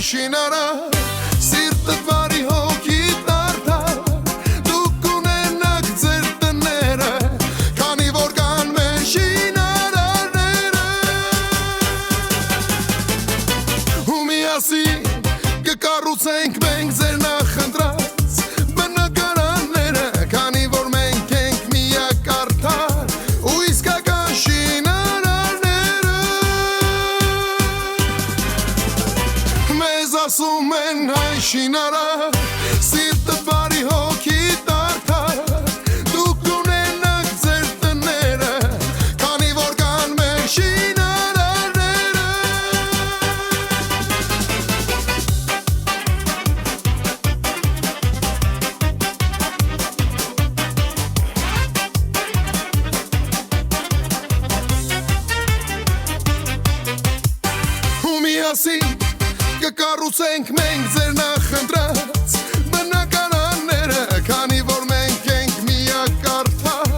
շինարա Սիրտը վարի հոգի տարդա Դուք ունենաք ձեր տները Քանի որ կան մեր շինարարները Ու միասին կկառուցենք մենք ձեր նախընտրած բնակարանները Քանի որ մենք ենք միակարդար ու իսկական շինարարները Մեզ ասում են հայ շինարար Սիրտը բարի հոգի տարդար Դուք ունենաք ձեր տները Քանի որ կան մեր շինարարները Ու միասին կկառուցենք մենք ձեր նախընտրած բնակարանները Քանի որ մենք ենք միակարդար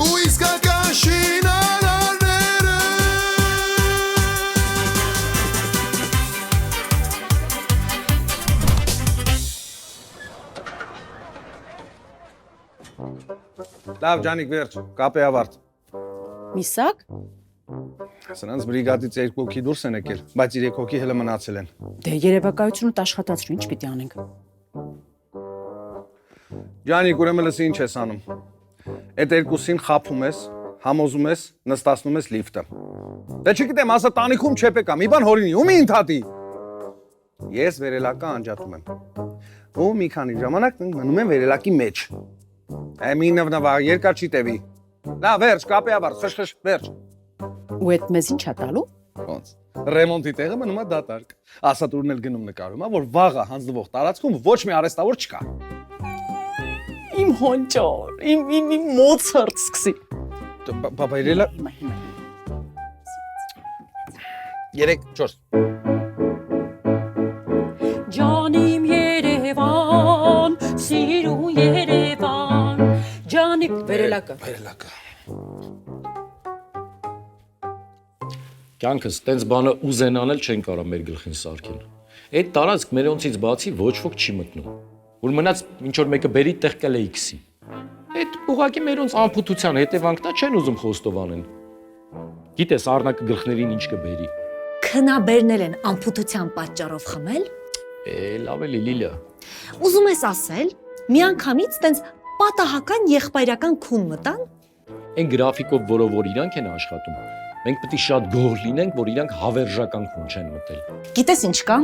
ու իսկական շինարարները Լավ, Ջանիկ, վերջ, կապի ավարտ։ Միսակ։ Սրանց բրիգադից 2 հոգի դուրս են եկել, բայց 3 հոգի հələ մնացել են։ Դե երևակայությունը տաշխատացրու, ինչ պիտի անենք։ Ջանիկ, ուրեմն լսի ինչ ես անում։ Այդ երկուսին խափում ես, համոզում ես, նստացնում ես լիֆտը։ Դե չգիտեմ, ասա տանիքում չեպեկա, մի բան հորինի, ումի ընդհատի։ Ես վերելակը անջատում եմ։ Ու մի քանի ժամանակ մնում եմ վերելակի մեջ։ Մի նվնվա, երկար չի տևի։ Լավ, վերջ, կապի ավարտ, խշ, վերջ։ Ու այդ մեզ ինչ է տալու։ Ոնց։ Ռեմոնտի տեղը մնում է դատարկ։ Ասատուրն էլ գնում նկարում է, որ վաղը հանձնվող տարածքում ոչ մի արեստավոր չկա։ Իմ հոնճոր, իմ Մոցարտ սկսի։ Բաբա իրելա 3-4 Ջանիմ Երևան, սիրուն Երևան, Ջանիմ վերելակը։ Կյանքս տենց բանը ուզեն անել չեն կարա մեր գլխին սարքել։ Այդ տարածք մերոնցից բացի ոչ ոք չի մտնում։ Որ մնաց ինչ որ մեկը բերի տեղ կլեի քսի։ Այդ ուղակի մերոնց անփութության հետևանքն է չեն ուզում խոստովանեն։ Գիտես առնակը գլխներին ինչ կբերի։ Քնաբերնել են անփութության պատճառով խմել։ Լավ էլի Լիլիա։ Ուզում ես ասել, միանգամից տենց պատահական եղբայրական քուն մտան։ Այն գրաֆիկով, որով որ իրանք են աշխատում, մենք պետք է շատ գող լինենք, որ իրանք հավերժական քուն չեն մտել։ Գիտես ինչ կա։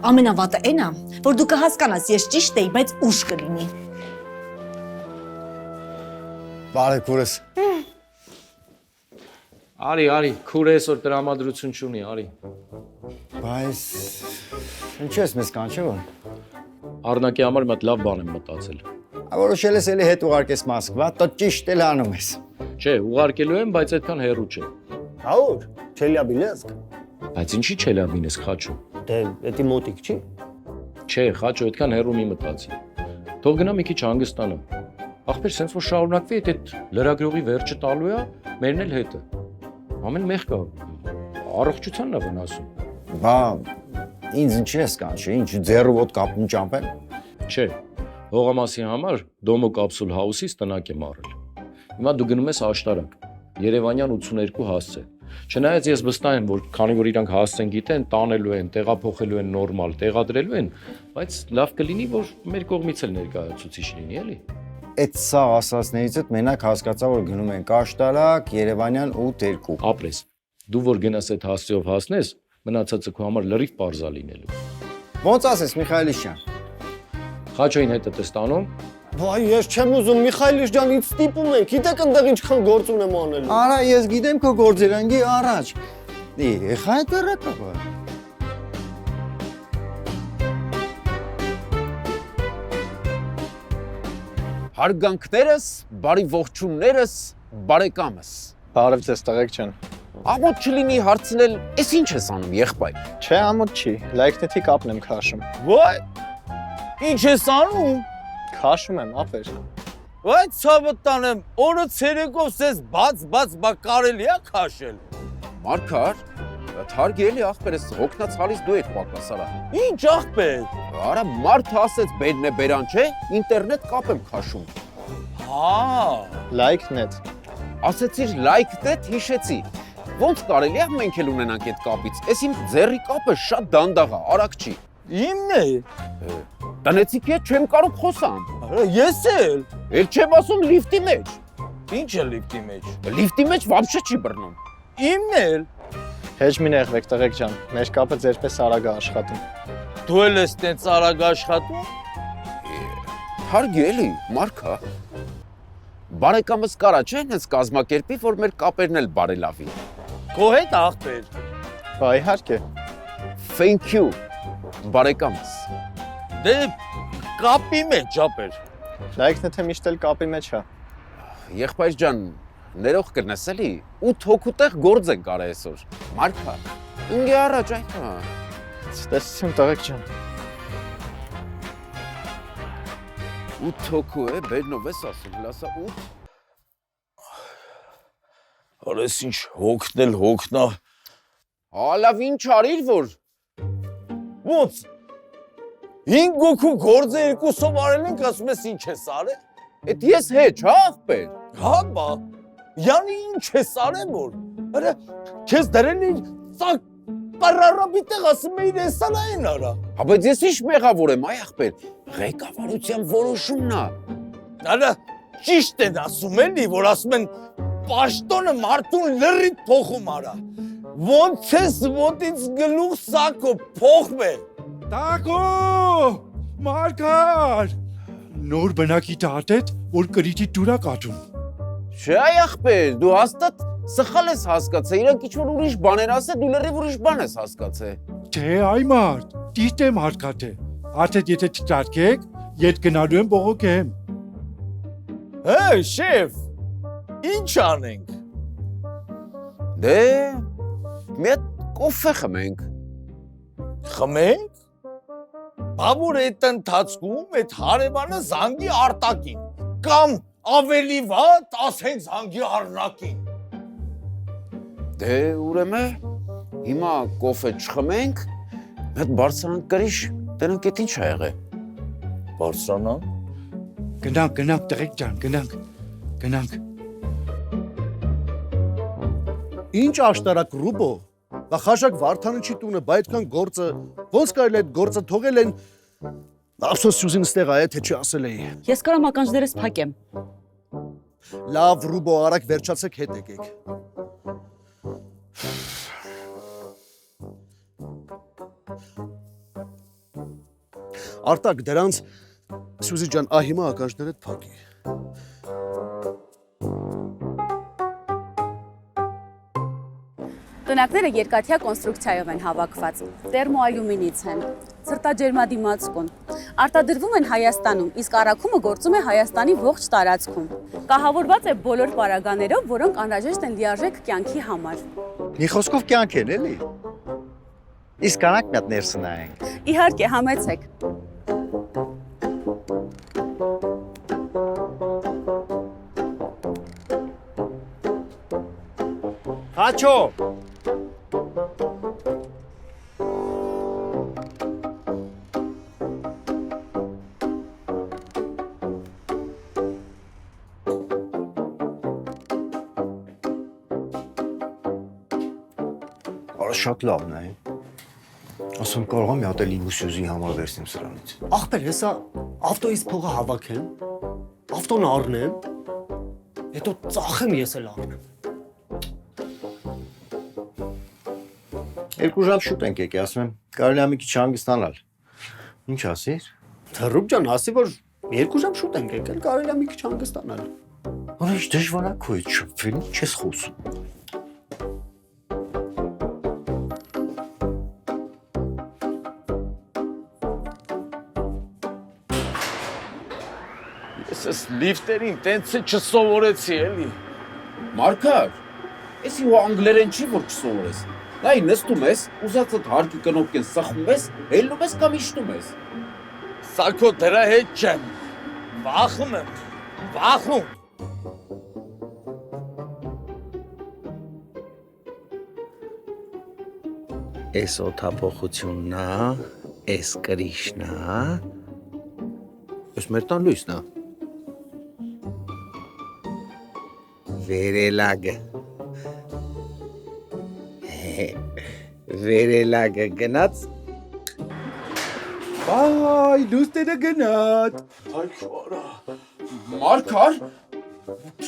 Ամենավատը այն է, որ դու կհասկանաս, ես ճիշտ էի, բայց ուշ կլինի։ Բարև քուրս։ Արի, քուրես որ տրամադրություն չունի, արի։ Բայց ինչ ես մեզ կանչել։ Առնակի համար մի հատ լավ բան եմ մտածել։ Որոշել ես էլի հետ ուղարկես Մոսկվա, դու ճիշտ էլ անում ես։ Չէ, ուղարկելու եմ, բայց այդքան հեռու չէ։ Աուր, Չելյաբինսկ։ Բայց ինչի Չելյաբինսկ խաչու։ Դե, դա մոտիկ չի։ Չէ, խաչու այդքան հեռու մի մտածի։ Թող գնա մի քիչ հանգստանա։ Ախպեր, սենց որ շարունակվի այդ լրագրողի վերջը տալու է, մերն էլ հետը։ Ամեն մեղ կա։ Առողջությանն է վնասում։ Բա, ինձ ինչ ես կանչի, ինչ ձեռուոտ կապում ճամփեն։ Չէ, հողամասի համար Դոմո կապսուլ հաուսից տնակ եմ առել։ Հիմա դու գնում ես աշտարակ, Երևանյան 82 հասցե։ Չնայած ես վստահ եմ, որ քանի որ իրանք հասցեն գիտեն, տանելու են, տեղափոխելու են նորմալ, տեղադրելու են, բայց լավ կլինի, որ մեր կողմից էլ ներկայացուցիչ լինի, էլի։ Այդ սա ասածներից հետ մենակ հասկացա, որ գնում ենք աշտարակ, Երևանյան 8-2։ Ապրես, դու որ գնաս այդ հասցեով հասնես, մնացածը քո համար լրիվ պարզա լինելու։ Ոնց ասես Միխայելիս ջան։ Խաչոին հետ է ստանում։ Վայ, ես չեմ ուզում, Միխայելիս ջան, ինձ ստիպում եք, գիտեք այնտեղ ինչքան գործ ունեմ անելու։ Արա, ես գիտեմ քո գործերանքի առաջ։ Ეხա է դեռակա։ Հարգանքներս, բարի ողջուններս, բարեկամս։ Բարև ձեզ տղեկ ջան։ Ամոթ չլինի հարցնել, ես ինչ ես անում, եղբայր։ Չէ, ամոթ չի, լայքնեթի կապն եմ քաշում։ Վայ, ինչ ես անում։ Քաշում եմ, ապեր։ Վայ, ցավը տանեմ, օրը ցերեկով սես բաց կարելի է քաշել։ Մարգար, Թարգելի ախպերս հոգնած հալիս դու եք պակասարա։ Ինչ ախպեր։ Արա մարդ ասեց բերն է բերան չէ, ինտերնետ կապ եմ քաշում։ Հա։ Like.net։ Ասեցիր like.net հիշեցի։ Ոնց կարելի է մենք էլ ունենանք այդ կապից։ Էս իմ ձեռի կապը շատ դանդաղ է, արագ չի։ Իմն է։ Տնեցիքի հետ չեմ կարող խոսամ։ Ես էլ։ Էլ չեմ ասում լիֆտի մեջ։ Ինչ է լիֆտի մեջ։ Լիֆտի մեջ вообще չի բռնում։ Իմն էլ։ Հեչ մի նեղվեք տղեկ ջան, մեր կապը ձերպես արագ է աշխատում։ Դու էլ ես տենց արագ աշխատում։ Թարգելի, Մարկա։ Բարեկամս կարա չէ հենց կազմակերպի, որ մեր կապերն էլ բարելավի։ Քո հետ ախպեր։ Բա իհարկե։ Thank you, բարեկամս։ Դե կապի մեջ ապեր։ Like.net-ը միշտ էլ կապի մեջ է։ Եղբայր ջան, ներող կրնես էլի, 8 հոգու տեղ գործ ենք արա այսօր։ Մարկա, ինգե առաջ այդա։ Տեսություն տղեկ ջան։ 8 հոգու է, բերնով ես ասում, լասա 8։ Արես ինչ հոգնել հոգնա։ Հալավ ինչ արիր, որ։ Ոնց։ 5 հոգու գործը երկուսով արել ենք, ասում ես ինչ ես արել։ Էդ ես հետ, հա ախպեր։ Հա բա։ Յանի ինչ ես արել որ։ Արա քեզ դրել էի ծակ պարարաբիտեղ ասում էի էսանային արա։ Հա բայց ես ինչ մեղավոր եմ, այ ախպեր։ Ղեկավարության որոշումն է։ Արա ճիշտ են ասում էլի, որ ասում են պաշտոնը մարդուն լրի փոխում արա։ Ոնց ես ոտից գլուխ սակո փոխվե։ Տակո! Մարգար! Նոր բնակի տատետ, որ կրիթի դուրա կատում։ Չէ այ ախպեր, դու հաստատ սխալ ես հասկացել, իրանք ինչ-որ ուրիշ բաներ ասել, դու լրիվ ուրիշ բան ես հասկացել։ Թե այ մարդ, դիտ եմ հարկատե։ Արդետ եթե չտարկեք, ետ գնալու եմ բողոքեմ։ Հե, շեֆ, ինչ անենք։ Դե, մի հատ կոֆե խմենք։ Խմենք։ Բա որ այդ ընթացքում այդ հարևանը զանգի արտակին, կամ ավելի վատ ասեն զանգի առնակին։ Դե ուրեմն հիմա կոֆե չխմենք, հետ բարձրանք կրիշ, տենանք էդ ինչ ա եղել։ Բարձրանանք։ Գնանք, տղեկ ջան, գնանք։ Ինչ աշտարակ ռուբո, խաշակ Վարդանычի տունը բա այդքան գործը, ոնց կարելի այդ գործը թողել են, ափսոս Սյուզին ստեղ է, թե չասել էի։ Ես կարամ ականջներս փակեմ։ Լավ ռուբո, արագ վերջացեք, հետ եկեք։ Արտակ դրանց Սյուզի ջան, հիմա ականջներդ փակի։ Տնակները երկաթյա կոնստրուկցիայով են հավաքված, տերմոալյումինից են, ցրտաջերմադիմացկուն։ Արտադրվում են Հայաստանում, իսկ առաքումը գործում է Հայաստանի ողջ տարածքում։ Կահավորված է բոլոր պարագաներով, որոնք անհրաժեշտ են լիարժեք կյանքի համար։ Մի խոսքով կյանք են, էլի։ Իսկ կանանք մի հատ ներսը նայենք։ Իհարկե, համեցեք։ Հաչո։ Շատ լավն է։ Ասում կարող եմ մի հատ էլ Սյուզի համար վերցնեմ սրանից։ Ախպեր, հեսա ավտոյից փողը հավաքեմ, ավտոն առնեմ, հետո ծախեմ ես էլ առնեմ։ 2 ժամ շուտ ենք եկի, ասում եմ, կարելի է մի քիչ հանգստանալ։ Ինչ ասիր։ Թռուկ ջան, ասի որ 2 ժամ շուտ ենք եկել, կարելի է մի քիչ հանգստանալ։ Որ ինչ դժվար է քո հետ շփվել, ինչ ես խոսում։ Ես լիֆտերին տենցը չսովորեցի էլի։ Մարկար, էսի ու անգլերեն չի, որ չսովորես։ Նայ նստում ես, ուզածդ հարկի կնոպկեն սխում ես, հելնում ես կամ իշտում ես։ Սակո դրա հետ չեմ, վախում եմ, վախում։ Էս օթափողությունն է, էս կրիշն է, Ես մեր տան լույսն է։ վերելագը։ Վերելագը գնաց։ Բայ, դուստերը գնաց։ Այ քորա։ Մարգար։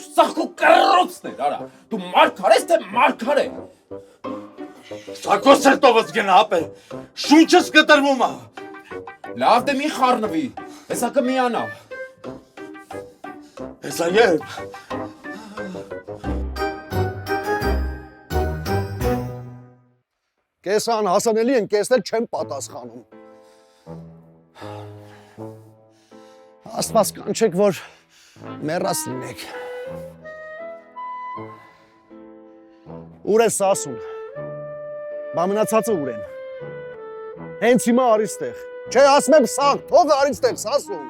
Սակո կռոցն է, արա։ Դու մարգար ես թե մարգար է։ Սակո սերտովս գնա ապե։ Շունչս կտրվում է։ Լավ դե մի խառնվի։ Հեսա կմիանա։ Հեսա երբ։ Կեսան հասանելի են, կեսներ չեմ պատասխանում։ Աստված կանչեք, որ մեռած լինեք։ Ուր ես ասում։ Բա մնացածը ուր են։ Հենց հիմա արից տեղ։ Չէ, ասում եմ սաղ, թող արից տեղ, ասում։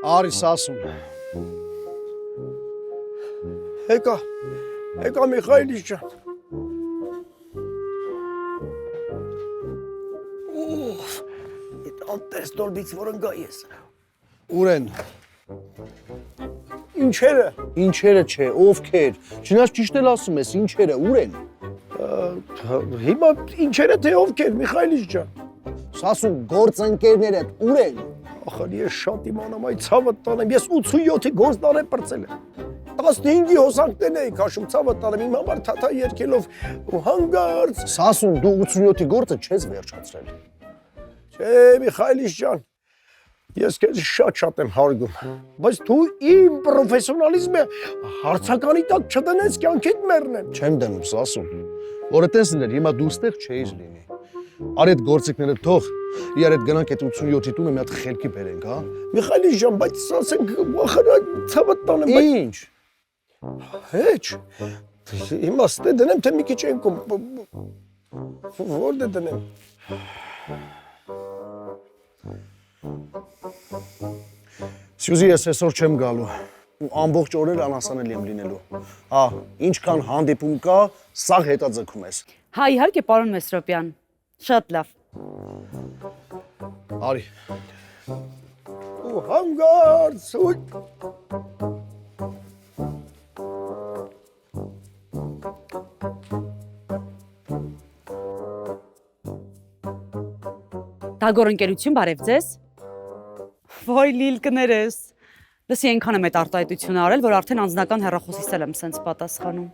Արիս ասում։ Հեկա Միխայելիչ ջան։ Ուֆ, այդ անտեստորբից որ ընկա ես։ Ուր են։ Ինչերը։ Ինչերը չէ, ովքեր։ Չնայած ճիշտ էլ ասում ես, ինչերը, ուր են։ Հիմա ինչերը թե ովքեր Միխայելիչ ջան։ Ասում գործընկերներդ ուր են։ Ախր ես շատ իմանամ այդ ցավը տանեմ, ես 87-ի գործնար եմ պրծել եմ։ 15-ի հոսանքներն էի քաշում ցավը տանեմ, իմ համար թաթա երկելով ու հանգարց։ Սասուն, դու 87-ի գործը չես վերջացրել։ Չէ, Միխայելիչ ջան, ես քեզ շատ եմ հարգում, բայց դու իմ պրոֆեսիոնալիզմը հարցականի տակ չդնես, կյանքիդ մեռնեմ։ Չեմ դնում, Սասուն։ Որը տես լիներ, հիմա դու ստեղ չէիր լինի։ Արի այդ գործիքները թող, իրար հետ գնանք այդ 87-ի տունը մի հատ խելքի բերենք, հա։ Միխայելիչ ջան, բայց ասենք ախր ցավը տանեմ, բայց Ինչ։ Հեչ։ Հիմա ստե դնեմ, թե մի քիչ ենքում։ Որտե դնեմ։ Սյուզի, ես այսօր չեմ գալու։ Ու ամբողջ օրեր անհասանելի եմ լինելու։ Հա, ինչքան հանդիպում կա, սաղ հետաձգում ես։ Հա, իհարկե, պարոն Մեսրոպյան։ Շատ լավ։ Արի։ Ու հանգարց, ու Դագոր ընկերություն, բարև ձեզ։ Ոյ լիլկներես։ Լսի այնքան եմ այդ արտահայտությունը արել, որ արդեն անձնական հեռախոսից էլ եմ սենց պատասխանում։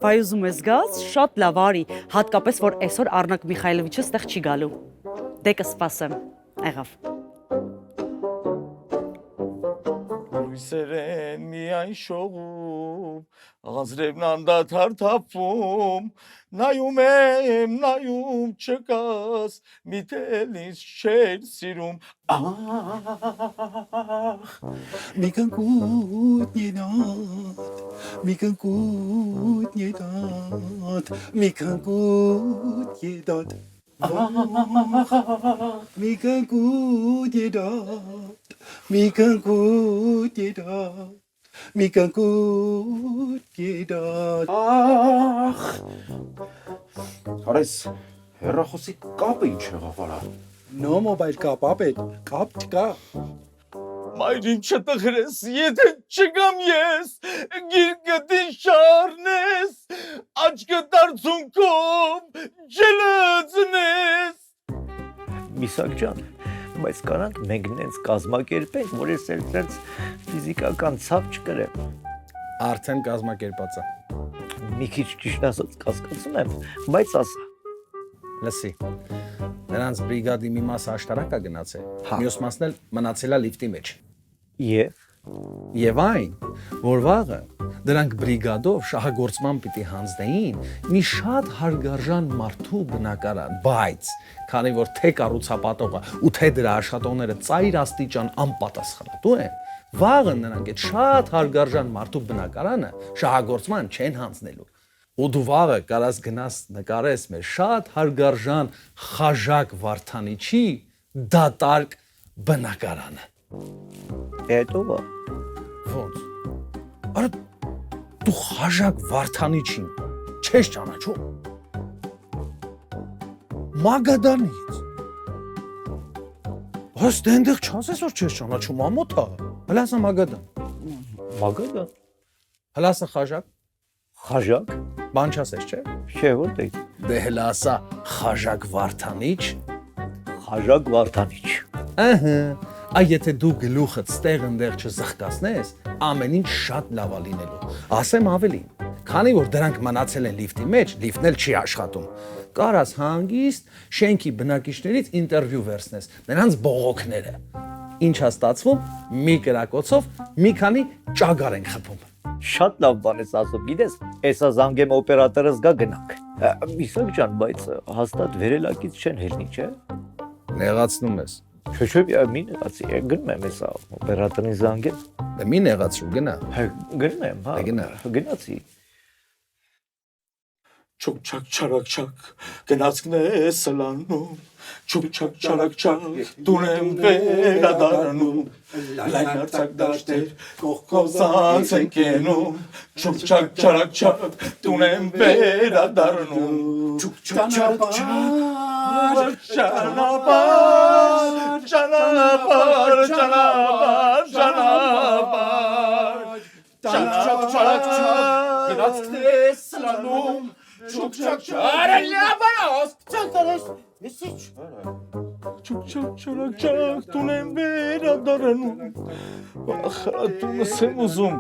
Վայ ուզում ես գաս, շատ լավ արի, հատկապես որ այսօր Առնակ Միխայելովիչը ստեղ չի գալու։ Դե կսպասեմ։ Եղավ։ լույսեր են միայն շողում, անձրևն անդադար թափվում, նայում եմ, նայում չկաս, միթել ինձ չեր սիրում, Մի կնկուտ նեդատ, մի կնկուտ նեդատ, մի կնկուտ նեդատ, մի կնկուտ նեդատ, մի կնկուտ նեդատ, մի կնկուտ նեդատ։ Ախ։ Արես, հեռախոսի կապը ինչ եղավ արա։ No mobile կապ, ապետ, կապ չկա։ Մայրին չտխրես, եթե չգամ ես, գիրկդ շարնես, աչկդ արցունքով ջլծնես։ Միսակ ջան, բայց կանանք մենք նենց կազմակերպենք, որ ես էլ նենց ֆիզիկական ցավ չկրեմ։ Արդեն կազմակերպած է։ Մի քիչ ճիշտ ասած կասկածում եմ, բայց ասա։ Լսի։ Նրանց բրիգադի մի մասը աշտարակ է գնացել, մյուս մասն էլ մնացել է լիֆտի մեջ։ Եվ այն, որ վաղը դրանք բրիգադով շահագործման պիտի հանձնեին մի շատ հարգարժան մարդու բնակարան, բայց քանի որ թե կառուցապատողը ու թե դրա աշխատողները ծայր աստիճան անպատասխանատու են, վաղը նրանք այդ շատ հարգարժան մարդու բնակարանը շահագործման չեն հանձնելու։ Ու դու վաղը կարաս գնաս նկարես մեր շատ հարգարժան Խաժակ Վարդանիչի դատարկ բնակարանը։ Հետո ո՞նց։ Արա դու Խաժակ Վարդանիչին չես ճանաչում։ Մագադանից։ Ըստ այնտեղ չասես որ չես ճանաչում ամոթա։ Հլասա Մագադան։ Մագադան։ Հլասա Խաժակ։ Խաժակ։ Բան չասես, չէ։ Չէ, որտե՞ղ։ Դե հլասա Խաժակ Վարդանիչ։ Խաժակ Վարդանիչ։ Ահա։ Այ եթե դու գլուխդ ստեղ ընդեղ չզղկացնես, ամեն ինչ շատ լավ է լինելու։ Ասեմ ավելին, քանի որ դրանք մնացել են լիֆտի մեջ, լիֆտն էլ չի աշխատում։ Կարաս հանգիստ շենքի բնակիչներից ինտերվյու վերցնես, նրանց բողոքները։ Ինչ է ստացվում, մի կրակոցով մի քանի ճագար են խփում։ Շատ լավ բան ես ասում, գիտես, հեսա զանգեմ օպերատորս գա գնանք։ Միսակ ջան, բայց հաստատ վերելակից չեն հելնի, չէ։ Նեղացնում ես։ Չէ, մի նեղացի, գնում եմ հեսա օպերատորին զանգեմ։ Դե մի նեղացրու, գնա։ Գնում եմ, հա։ Գնացի։ Չուկ-չակ չարակ-չակ գնացքն է սլանում, չուկ-չակ չարակ-չակ տուն եմ վերադառնում, լայն արցակ դաշտեր կողքովզանց են կենում, չուկ-չակ չարակ-չակ տուն եմ վերադառնում, չուկ-չակ չարակ-չակ ճանապարհ, ճանապարհ, ճանապարհ, ճանապարհ, չուկ-չակ չարակ-չակ գնացքն է սլանում, Չուկ-չակ չարակ-չակ տուն եմ վերադառնում, ախրա տունս եմ ուզում։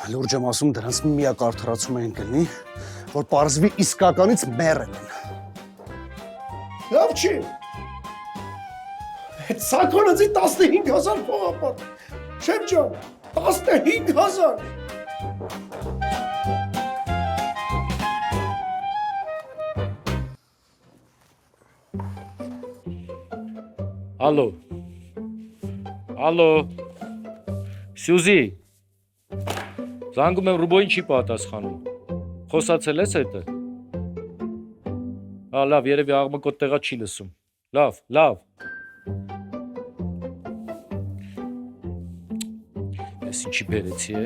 Լուրջ եմ ասում, դրանց միակ արդարացումը են կլինի, որ պարզվի իսկականից մեռել են։ Լավ չի։ Այդ սակոնացի 15,000 փողապատ։ Շեփ ջան, 15,000։ Ալո։ Ալո։ Սյուզի։ Զանգում եմ Ռուբոին չի պատասխանում։ Խոսացել ես հետը։ Լավ, երևի աղմկոտ տեղա չի լսում։ Լավ։ Ես ինչի բերեցի է։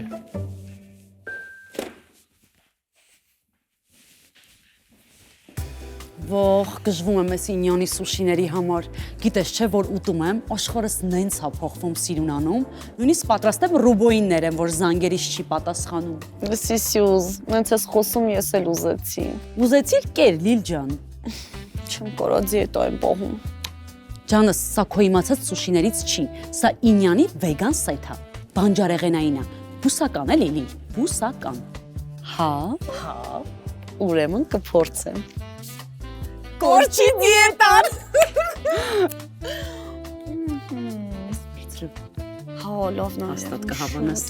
Ողջ գժվում եմ այս ինյանի սուշիների համար։ Գիտես չէ, որ ուտում եմ, աշխարհս նենց է փոխվում Սիրունանում, նույնիսկ պատրաստ եմ Ռուբոին ներեմ, որ զանգերից չի պատասխանում։ Լսի Սյուզ, նենց ես խոսում, ես էլ ուզեցի։ Ուզեցիր կեր, Լիլ ջան։ Չեմ կարա դիետա եմ պահում։ Ջանս, սա քո իմացած սուշիներից չի, սա ինյանի վեգան սայթ է, բանջարեղենային է, բուսական է Լիլի, բուսական։ Հա, ուրեմն կփորձեմ։ Կորչի դիետան։ Հա, լավն է։ Հաստատ կհավանաս։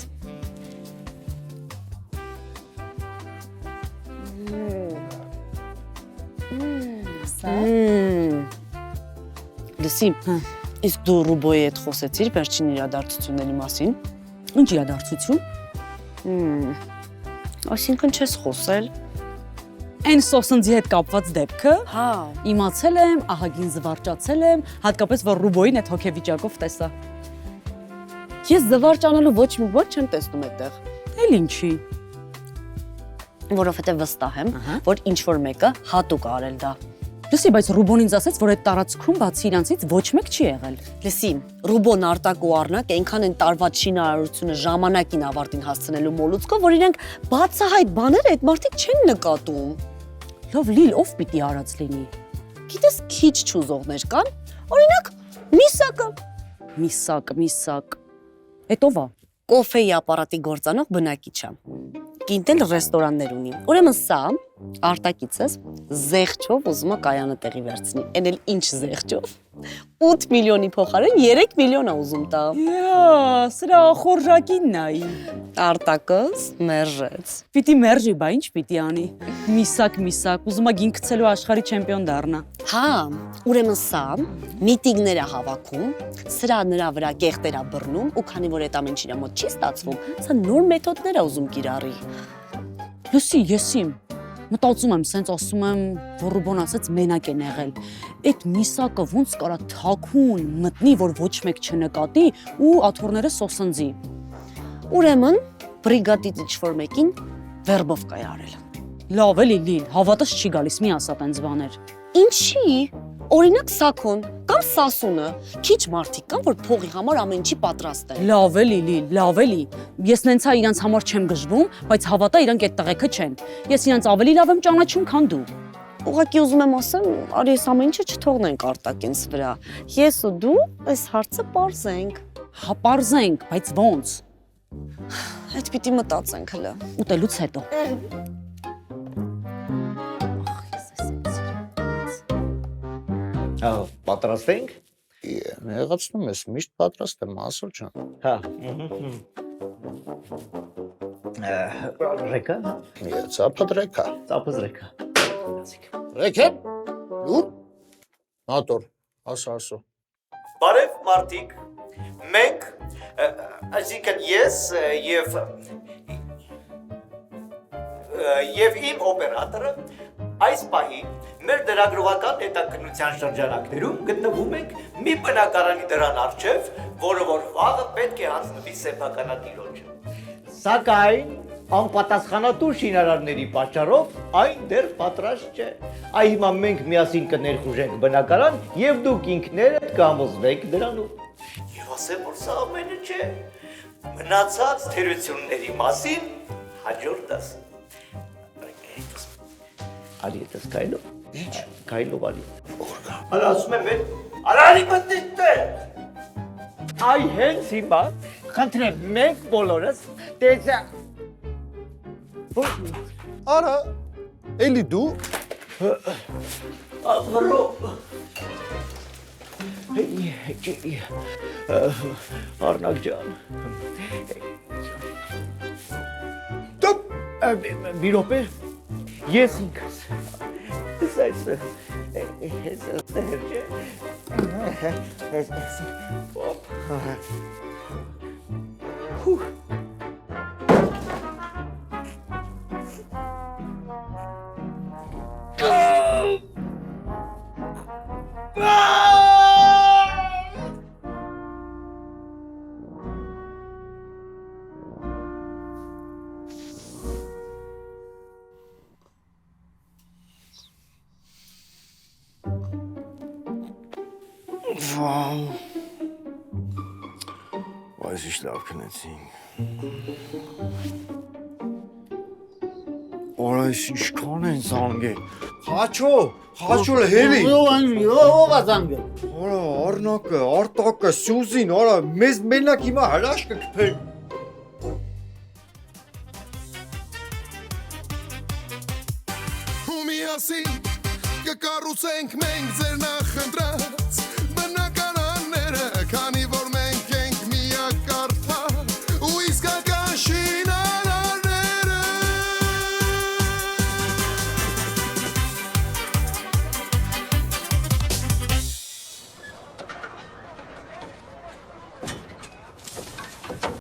Լսի, իսկ դու Ռուբոյի հետ խոսեցիր վերջին իրադարձությունների մասին։ Ինչ իրադարձություն։ Այսինքն չես խոսել։ Այն սոսնձի հետ կապված դեպքը։ Հա։ Իմացել եմ, ահագին զվարճացել եմ, հատկապես որ Ռուբոյին այդ հոգեվիճակով տեսա։ Ես զվարճանալու ոչ մի բան չեմ տեսնում այդտեղ։ Էլ ինչի։ Որովհետև վստահ եմ, որ ինչ որ մեկը հատուկ արել դա։ Լսի, բայց Ռուբոն ինձ ասեց, որ այդ տարածքում բացի իրանցից ոչ մեկ չի եղել։ Լսի, Ռուբոն Արտակ ու Առնակ այնքան են տարված շինարարությունը ժամանակին ավարտին հասցնելու մոլուցկով, որ իրենք բացահայտ բաները այդ մարդիկ չեն նկատում։ Լավ, Լիլ, ով պիտի արած լինի։ Գիտես, քիչ չուզողներ կան, օրինակ Միսակը։ Միսակ։ Էդ ով է։ Կոֆեի ապարատի գործանող բնակիչ է։ Կինտել ռեստորաններ ունի։ Ուրեմն սա արտակիցս զեղչով ուզում է կայանը տեղի վերցնի։ Էն էլ ինչ զեղչով։ 8 միլիոնի փոխարեն 3 միլիոն է ուզում տա։ Յա, սրա խորժակին նայի։ Արտակս մերժեց։ Պիտի մերժի, բա ինչ պիտի անի։ Միսակ, ուզում է գին գցելու աշխարհի չեմպիոն դառնա։ Հա, ուրեմն սա միտինգներ է հավաքում, սրա նրա վրա կեղտեր է բռնում ու քանի որ այդ ամեն ինչի մոտ չի ստացվում, սա նոր մեթոդներ է ուզում կիրառի։ Լսի, եսիմ մտածում եմ, սենց ասում եմ, որ Ռուբոն ասեց մենակ են եղել։ Այդ Միսակը ոնց կարա թաքուն մտնի, որ ոչ մեկ չնկատի ու աթոռները սոսնձի։ Ուրեմն բրիգադից ինչ-որ մեկին վերբովկա է արել։ Լավ էլի Լիլ, հավատս չի գալիս, մի ասա տենց բաներ։ Ինչի։ Օրինակ Սաքոն կամ Սասունը, քիչ մարդիկ կան, որ փողի համար ամեն ինչի պատրաստ են։ Լավ էլի Լիլ, լավ էլի։ Ես նենցա իրանց համար չեմ գժվում, բայց հավատա իրանք այդ տղեկը չեն։ Ես իրանց ավելի լավ եմ ճանաչում, քան դու։ Ուղղակի ուզում եմ ասեմ, արի այս ամեն ինչը չթողնենք Արտակենց վրա։ Ես ու դու այս հարցը պարզենք։ Հա պարզենք, բայց ոնց։ Այդ պիտի մտածենք հլը։ Ուտելուց հետո։ Պատրաստ ենք։ Նեղացնում ես, միշտ պատրաստ եմ, ասել ջան։ Հա։ Ռեկա։ Ծափադրեկա։ Ծափադրեկա։ Ռեկեմ։ Լուր։ Մատոր, ասա։ Բարև մարդիկ։ Մենք, այսինքն ես եւ իմ օպերատորը այս պահի մեր դրագրողական հետաքննության շրջանակներում գտնվում ենք մի բնակարանի դրան առջև, որը որ վաղը պետք է հանձնվի սեփականատիրոջը։ Սակայն անպատասխանատու շինարարների պատճառով այն դեռ պատրաստ չէ։ Այ հիմա մենք միասին կներխուժենք բնակարան եւ դուք ինքներդ կհամոզվեք դրանով։ Եվ ասեմ, որ սա ամենը չէ։ Մնացած թերությունների մասին հաջորդ դաս։ Ալի դες կայլով։ Ինչ։ Կայլով ալի։ Արա ասում եմ, արարի մտնից տեղ։ Այ հենց հիմա, խնդրեմ, մենք բոլորս տեսա։ Արա, էլի դու։ Աղրո։ Արնակ ջան։ Տոպ։ Մի րոպե։ Ես ինքս։ Այս ինչ լավ քնեցինք։ Օր այս ինչքան են զանգել։ Խաչո հերի։ Ով է զանգել։ Արա Առնակը, Արտակը, Սյուզին, արա մեզ մենակ հիմա հրաշք կքփեն։ Ու միասին կկառուցենք մենք ձեր նախընտրած